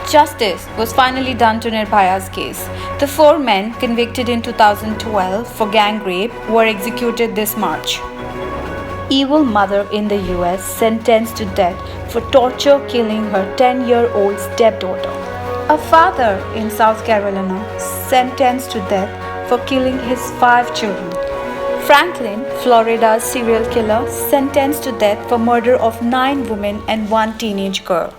Justice was finally done to Nirbhaya's case. The four men convicted in 2012 for gang rape were executed this March. Evil mother in the US sentenced to death for torture killing her 10-year-old stepdaughter. A father in South Carolina sentenced to death for killing his 5 children. Franklin, Florida's serial killer, sentenced to death for murder of 9 women and 1 teenage girl.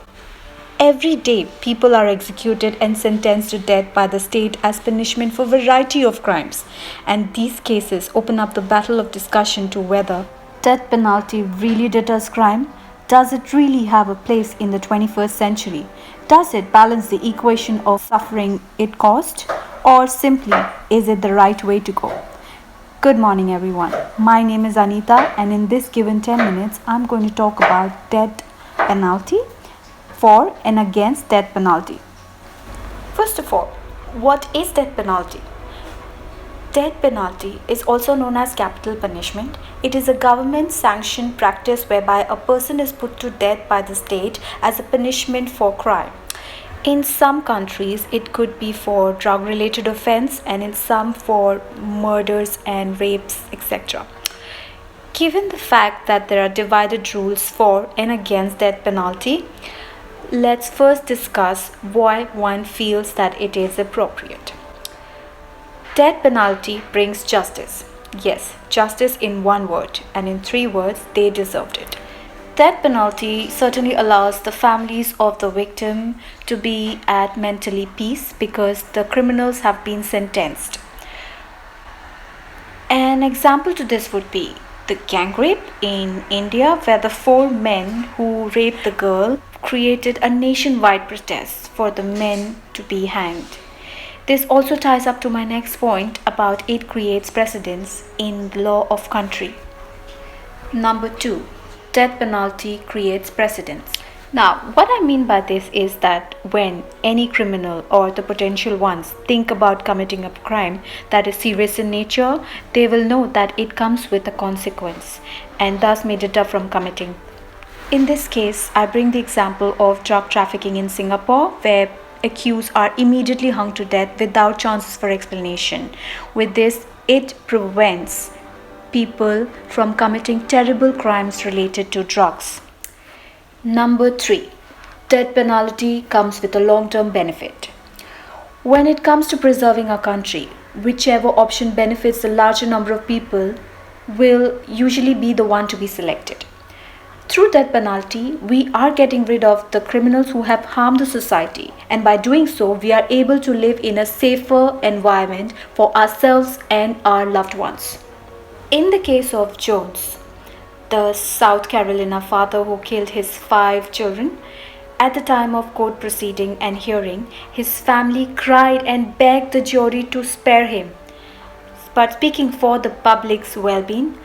Every day, people are executed and sentenced to death by the state as punishment for a variety of crimes. And these cases open up the battle of discussion to whether death penalty really deters crime. Does it really have a place in the 21st century? Does it balance the equation of suffering it caused? Or simply, is it the right way to go? Good morning, everyone. My name is Anita, and in this given 10 minutes, I'm going to talk about death penalty, for and against death penalty. First of all, what is death penalty? Death penalty is also known as capital punishment. It is a government-sanctioned practice whereby a person is put to death by the state as a punishment for crime. In some countries, it could be for drug-related offense, and in some for murders and rapes, etc. Given the fact that there are divided rules for and against death penalty, let's first discuss why one feels that it is appropriate. Death penalty brings justice. Yes, justice in one word, and in 3 words, they deserved it. Death penalty certainly allows the families of the victim to be at mentally peace because the criminals have been sentenced. An example to this would be the gang rape in India, where the 4 men who raped the girl created a nationwide protest for the men to be hanged. This also ties up to my next point about it creates precedents in the law of country. Number 2, death penalty creates precedents. Now, what I mean by this is that when any criminal or the potential ones think about committing a crime that is serious in nature, they will know that it comes with a consequence and thus may deter from committing. In this case, I bring the example of drug trafficking in Singapore, where accused are immediately hung to death without chances for explanation. With this, it prevents people from committing terrible crimes related to drugs. Number 3, death penalty comes with a long-term benefit. When it comes to preserving our country, whichever option benefits the larger number of people will usually be the one to be selected. Through death penalty, we are getting rid of the criminals who have harmed the society, and by doing so, we are able to live in a safer environment for ourselves and our loved ones. In the case of Jones, the South Carolina father who killed his 5 children, at the time of court proceeding and hearing, his family cried and begged the jury to spare him. But speaking for the public's well-being,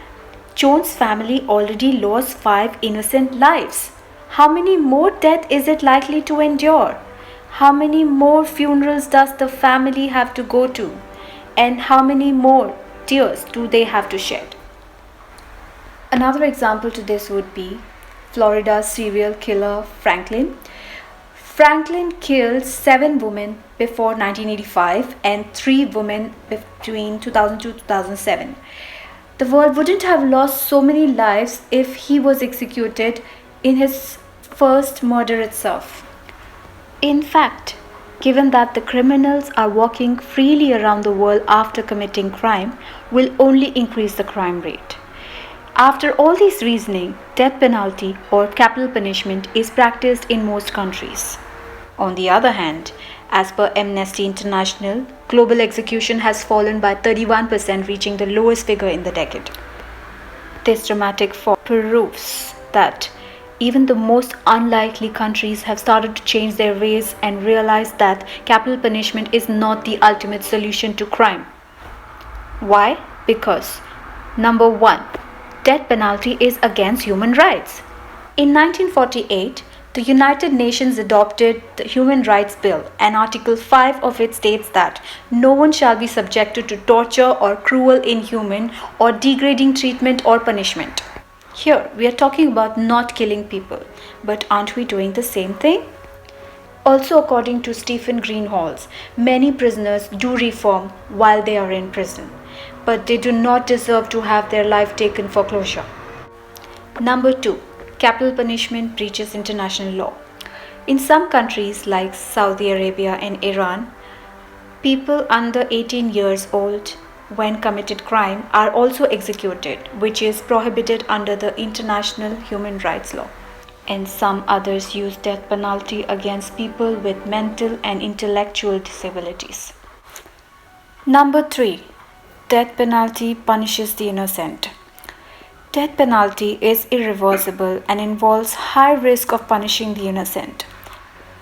Jones' family already lost 5 innocent lives. How many more deaths is it likely to endure? How many more funerals does the family have to go to? And how many more tears do they have to shed? Another example to this would be Florida's serial killer Franklin. Franklin killed 7 women before 1985 and 3 women between 2002 to 2007. The world wouldn't have lost so many lives if he was executed in his first murder itself. In fact, given that the criminals are walking freely around the world after committing crime, will only increase the crime rate. After all this reasoning, death penalty or capital punishment is practiced in most countries. On the other hand, as per Amnesty International, global execution has fallen by 31%, reaching the lowest figure in the decade. This dramatic fall proves that even the most unlikely countries have started to change their ways and realize that capital punishment is not the ultimate solution to crime. Why? Because number 1, death penalty is against human rights. In 1948, the United Nations adopted the Human Rights Bill, and Article 5 of it states that no one shall be subjected to torture or cruel, inhuman, or degrading treatment or punishment. Here, we are talking about not killing people, but aren't we doing the same thing? Also, according to Stephen Greenhalgh, many prisoners do reform while they are in prison, but they do not deserve to have their life taken for closure. Number 2. Capital punishment breaches international law. In some countries like Saudi Arabia and Iran, people under 18 years old, when committed crime, are also executed, which is prohibited under the international human rights law. And some others use death penalty against people with mental and intellectual disabilities. Number 3. Death penalty punishes the innocent. Death penalty is irreversible and involves high risk of punishing the innocent.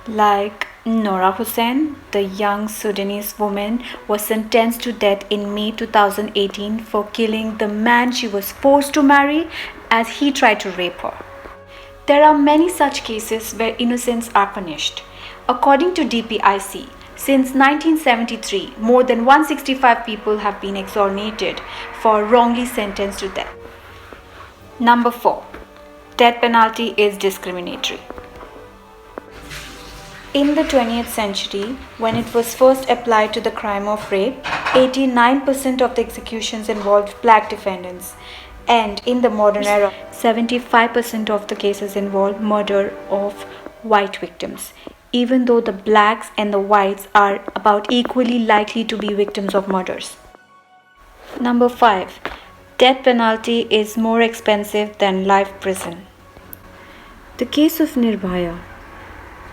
Like Noura Hussein, the young Sudanese woman, was sentenced to death in May 2018 for killing the man she was forced to marry as he tried to rape her. There are many such cases where innocents are punished. According to DPIC, since 1973, more than 165 people have been exonerated for wrongly sentenced to death. Number 4. Death penalty is discriminatory. In the 20th century, when it was first applied to the crime of rape, 89% of the executions involved black defendants. And in the modern era, 75% of the cases involve murder of white victims, even though the blacks and the whites are about equally likely to be victims of murders. Number 5. Death penalty is more expensive than life prison. The case of Nirbhaya,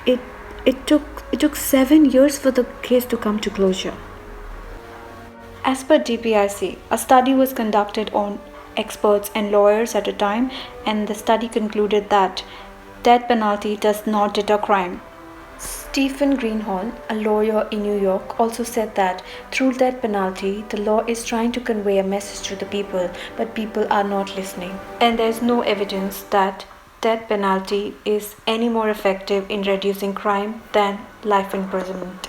it took 7 years for the case to come to closure. As per DPIC, a study was conducted on experts and lawyers at a time, and the study concluded that death penalty does not deter crime. Stephen Greenhalgh, a lawyer in New York, also said that through death penalty, the law is trying to convey a message to the people, but people are not listening. And there's no evidence that death penalty is any more effective in reducing crime than life imprisonment.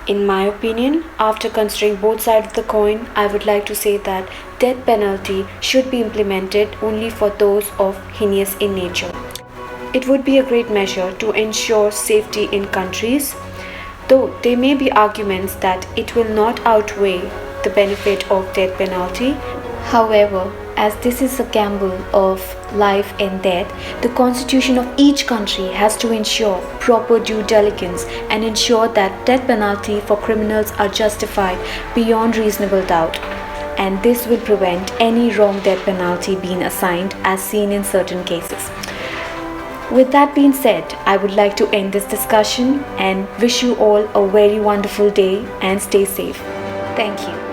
In my opinion, after considering both sides of the coin, I would like to say that death penalty should be implemented only for those of heinous in nature. It would be a great measure to ensure safety in countries, though there may be arguments that it will not outweigh the benefit of death penalty. However, as this is a gamble of life and death, the constitution of each country has to ensure proper due diligence and ensure that death penalty for criminals are justified beyond reasonable doubt. And this will prevent any wrong death penalty being assigned as seen in certain cases. With that being said, I would like to end this discussion and wish you all a very wonderful day and stay safe. Thank you.